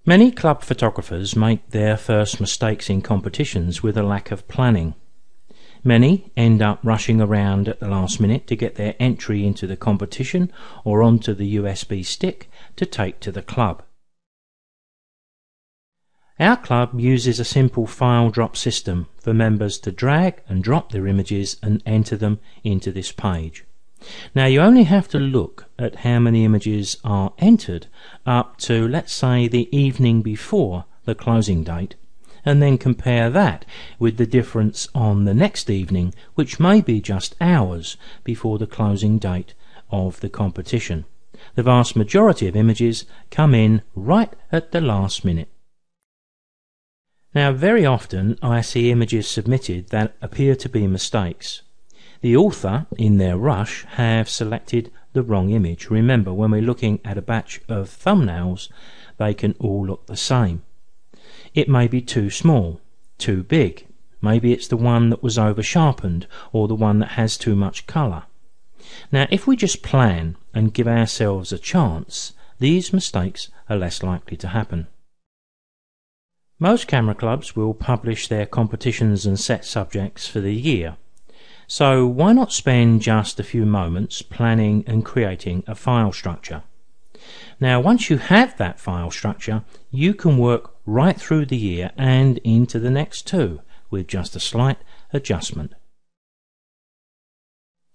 Many club photographers make their first mistakes in competitions with a lack of planning. Many end up rushing around at the last minute to get their entry into the competition or onto the USB stick to take to the club. Our club uses a simple file drop system for members to drag and drop their images and enter them into this page. Now you only have to look at how many images are entered up to, let's say, the evening before the closing date, and then compare that with the difference on the next evening, which may be just hours before the closing date of the competition. The vast majority of images come in right at the last minute. Now very often I see images submitted that appear to be mistakes. The author, in their rush, have selected the wrong image. Remember, when we're looking at a batch of thumbnails, they can all look the same. It may be too small, too big. Maybe it's the one that was over sharpened, or the one that has too much colour. Now if we just plan and give ourselves a chance, these mistakes are less likely to happen. Most camera clubs will publish their competitions and set subjects for the year. So why not spend just a few moments planning and creating a file structure? Now once you have that file structure, you can work right through the year and into the next too, with just a slight adjustment.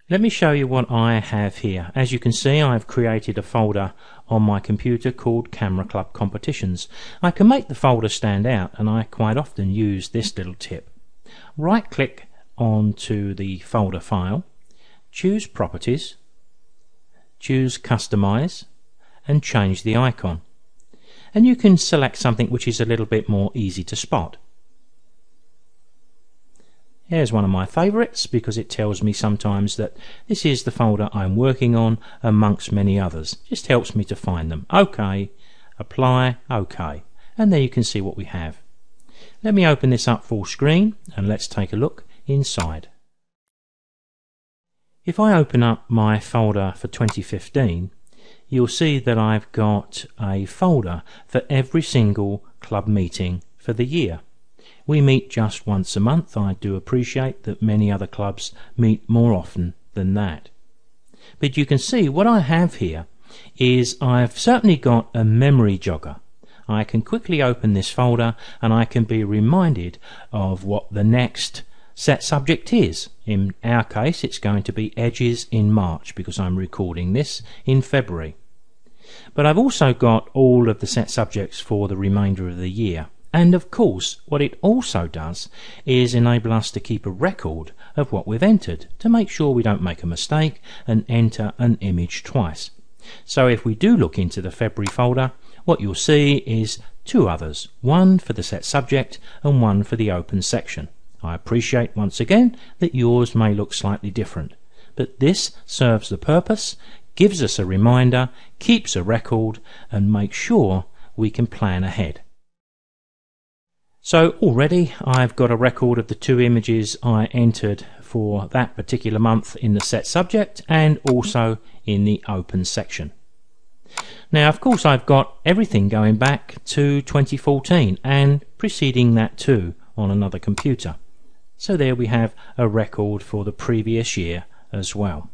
Let me show you what I have here. As you can see, I've created a folder on my computer called Camera Club Competitions. I can make the folder stand out, and I quite often use this little tip. Right click onto the folder file, choose Properties, choose Customize, and change the icon. And you can select something which is a little bit more easy to spot. Here's one of my favourites because it tells me sometimes that this is the folder I'm working on amongst many others. Just helps me to find them. OK, apply, OK. And there you can see what we have. Let me open this up full screen and let's take a look inside. If I open up my folder for 2015, you'll see that I've got a folder for every single club meeting for the year. We meet just once a month. I do appreciate that many other clubs meet more often than that. But you can see what I have here is I've certainly got a memory jogger. I can quickly open this folder and I can be reminded of what the next set subject is. In our case it's going to be Edges in March because I'm recording this in February. But I've also got all of the set subjects for the remainder of the year. And of course what it also does is enable us to keep a record of what we've entered to make sure we don't make a mistake and enter an image twice. So if we do look into the February folder, what you'll see is two others, one for the set subject and one for the open section. I appreciate once again that yours may look slightly different, but this serves the purpose, gives us a reminder, keeps a record, and makes sure we can plan ahead. So already I've got a record of the two images I entered for that particular month in the set subject and also in the open section. Now of course I've got everything going back to 2014 and preceding that too on another computer. So there we have a record for the previous year as well.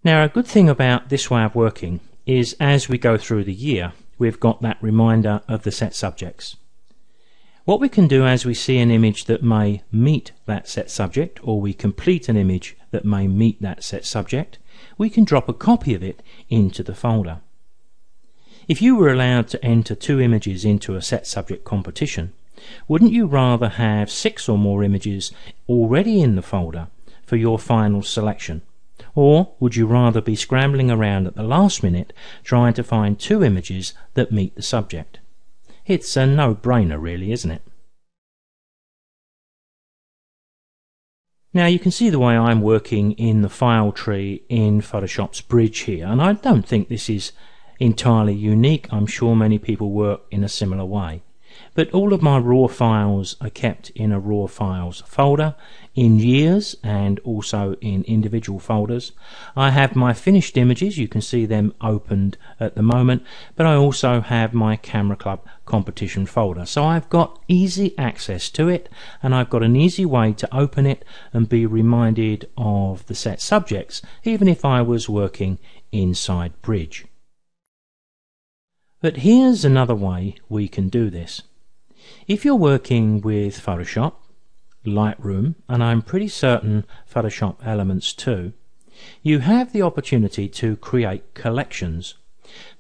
Now a good thing about this way of working is as we go through the year we've got that reminder of the set subjects. What we can do as we see an image that may meet that set subject, or we complete an image that may meet that set subject, we can drop a copy of it into the folder. If you were allowed to enter two images into a set subject competition, wouldn't you rather have 6 or more images already in the folder for your final selection? Or would you rather be scrambling around at the last minute trying to find 2 images that meet the subject? It's a no-brainer really, isn't it? Now you can see the way I'm working in the file tree in Photoshop's bridge here, and I don't think this is entirely unique. I'm sure many people work in a similar way. But all of my raw files are kept in a raw files folder in years and also in individual folders. I have my finished images, you can see them opened at the moment, but I also have my Camera Club competition folder. So I've got easy access to it, and I've got an easy way to open it and be reminded of the set subjects, even if I was working inside Bridge. But here's another way we can do this. If you're working with Photoshop, Lightroom, and I'm pretty certain Photoshop Elements too, you have the opportunity to create collections.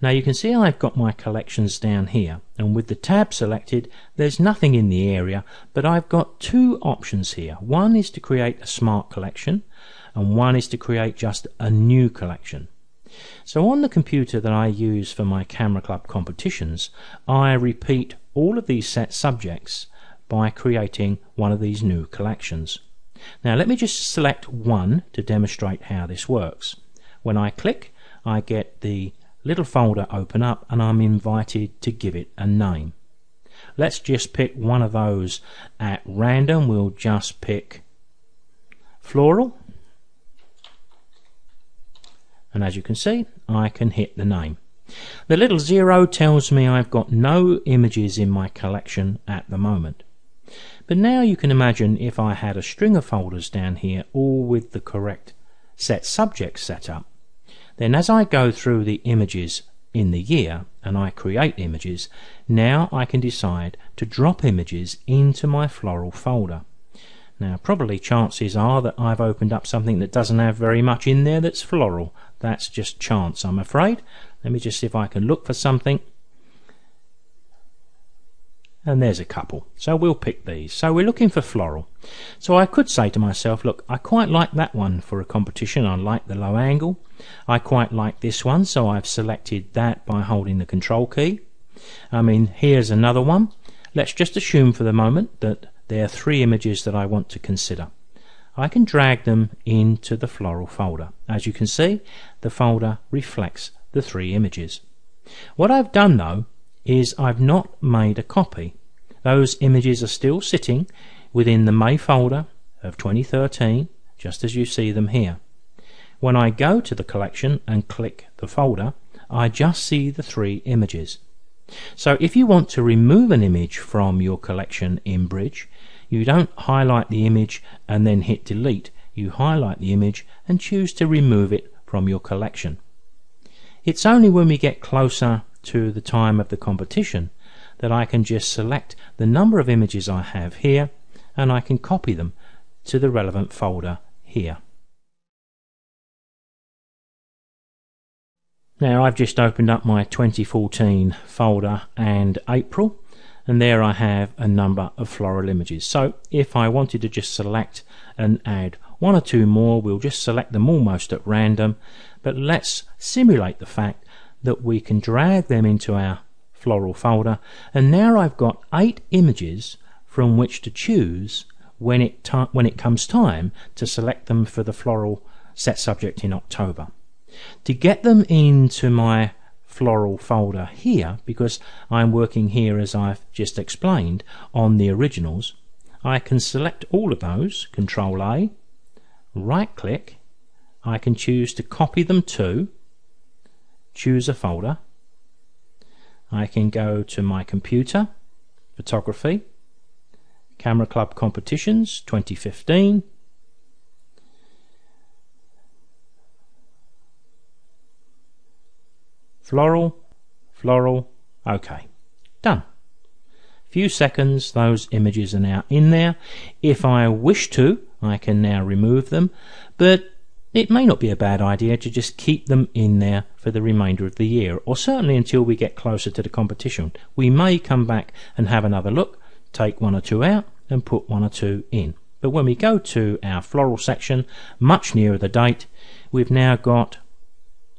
Now you can see I've got my collections down here, and with the tab selected there's nothing in the area, but I've got two options here. One is to create a smart collection, and one is to create just a new collection. So on the computer that I use for my Camera Club competitions, I repeat all of these set subjects by creating one of these new collections. Now let me just select one to demonstrate how this works. When I click, I get the little folder open up and I'm invited to give it a name. Let's just pick one of those at random. We'll just pick Floral. And as you can see, I can hit the name. The little 0 tells me I've got no images in my collection at the moment. But now you can imagine if I had a string of folders down here, all with the correct set subjects set up, then as I go through the images in the year and I create images, now I can decide to drop images into my floral folder. Now probably chances are that I've opened up something that doesn't have very much in there that's floral. That's just chance, I'm afraid. Let me just see if I can look for something. And there's a couple. So we'll pick these. So we're looking for floral. So I could say to myself, look, I quite like that one for a competition. I like the low angle. I quite like this one, so I've selected that by holding the control key. I mean, here's another one. Let's just assume for the moment that there are 3 images that I want to consider. I can drag them into the floral folder. As you can see, the folder reflects the 3 images. What I've done though is I've not made a copy. Those images are still sitting within the May folder of 2013, just as you see them here. When I go to the collection and click the folder, I just see the 3 images. So if you want to remove an image from your collection in Bridge, you don't highlight the image and then hit delete. You highlight the image and choose to remove it from your collection. It's only when we get closer to the time of the competition that I can just select the number of images I have here and I can copy them to the relevant folder here. Now I've just opened up my 2014 folder and April, and there I have a number of floral images. So if I wanted to just select and add 1 or 2 more, we'll just select them almost at random, but let's simulate the fact that we can drag them into our floral folder, and now I've got 8 images from which to choose when it comes time to select them for the floral set subject in October. To get them into my floral folder here, because I'm working here as I've just explained on the originals, I can select all of those, Control A, right click, I can choose to copy them to, choose a folder, I can go to my computer, photography, Camera Club Competitions 2015, floral, okay, done. Few seconds, those images are now in there. If I wish to, I can now remove them, but it may not be a bad idea to just keep them in there for the remainder of the year, or certainly until we get closer to the competition. We may come back and have another look, take 1 or 2 out and put 1 or 2 in. But when we go to our floral section, much nearer the date, we've now got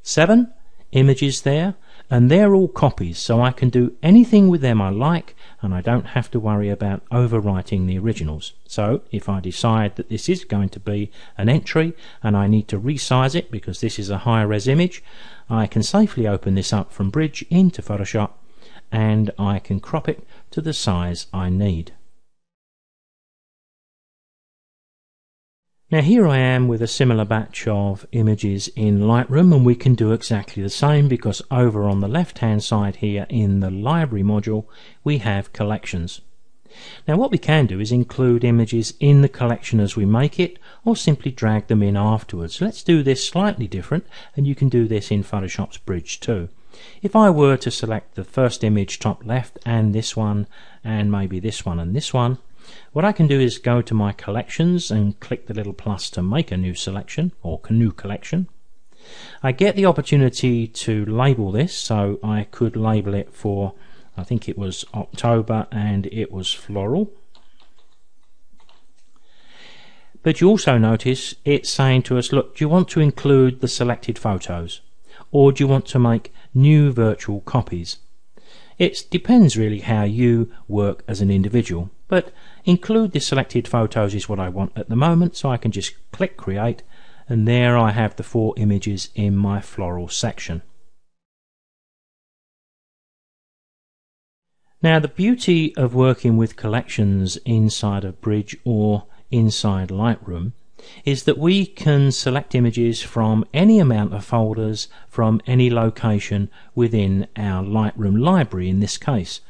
7 images there, and they're all copies, so I can do anything with them I like, and I don't have to worry about overwriting the originals. So if I decide that this is going to be an entry and I need to resize it because this is a higher res image, I can safely open this up from Bridge into Photoshop, and I can crop it to the size I need. Now here I am with a similar batch of images in Lightroom, and we can do exactly the same because over on the left hand side here in the library module we have collections. Now what we can do is include images in the collection as we make it, or simply drag them in afterwards. Let's do this slightly different, and you can do this in Photoshop's Bridge too. If I were to select the first image top left and this one and maybe this one and this one, what I can do is go to my collections and click the little plus to make a new selection or new collection. I get the opportunity to label this, so I could label it for, I think it was October and it was floral. But you also notice it's saying to us, look, do you want to include the selected photos, or do you want to make new virtual copies? It depends really how you work as an individual, but include the selected photos is what I want at the moment, so I can just click create, and there I have the 4 images in my floral section. Now the beauty of working with collections inside of Bridge or inside Lightroom is that we can select images from any amount of folders from any location within our Lightroom library in this case.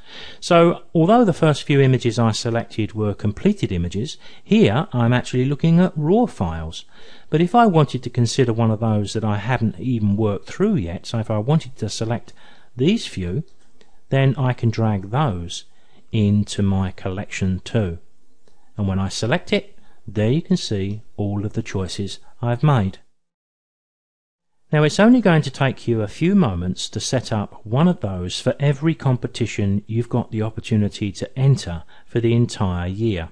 So although the first few images I selected were completed images, here I'm actually looking at raw files. But if I wanted to consider one of those that I hadn't even worked through yet, so if I wanted to select these few, then I can drag those into my collection too. And when I select it, there you can see all of the choices I've made. Now it's only going to take you a few moments to set up one of those for every competition you've got the opportunity to enter for the entire year.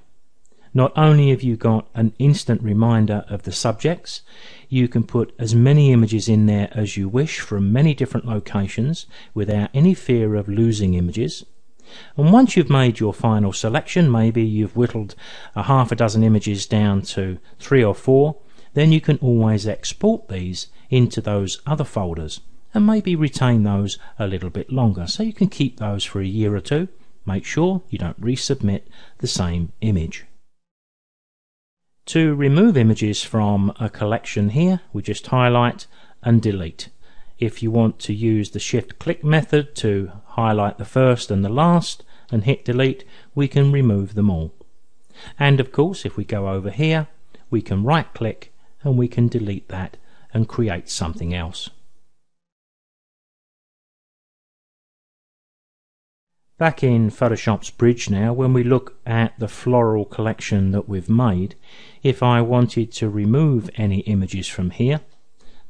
Not only have you got an instant reminder of the subjects, you can put as many images in there as you wish from many different locations without any fear of losing images. And once you've made your final selection, maybe you've whittled a half a dozen images down to 3 or 4, then you can always export these into those other folders and maybe retain those a little bit longer, so you can keep those for a year or two. Make sure you don't resubmit the same image. To remove images from a collection here, we just highlight and delete. If you want to use the shift click method to highlight the first and the last and hit delete, we can remove them all. And of course, if we go over here, we can right click and we can delete that and create something else. Back in Photoshop's Bridge now, when we look at the floral collection that we've made, if I wanted to remove any images from here,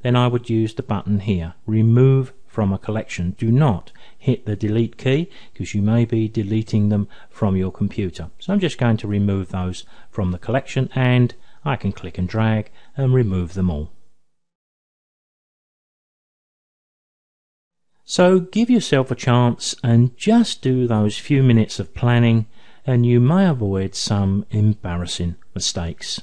then I would use the button here, remove from a collection. Do not hit the delete key because you may be deleting them from your computer. So I'm just going to remove those from the collection, and I can click and drag and remove them all. So give yourself a chance and just do those few minutes of planning, and you may avoid some embarrassing mistakes.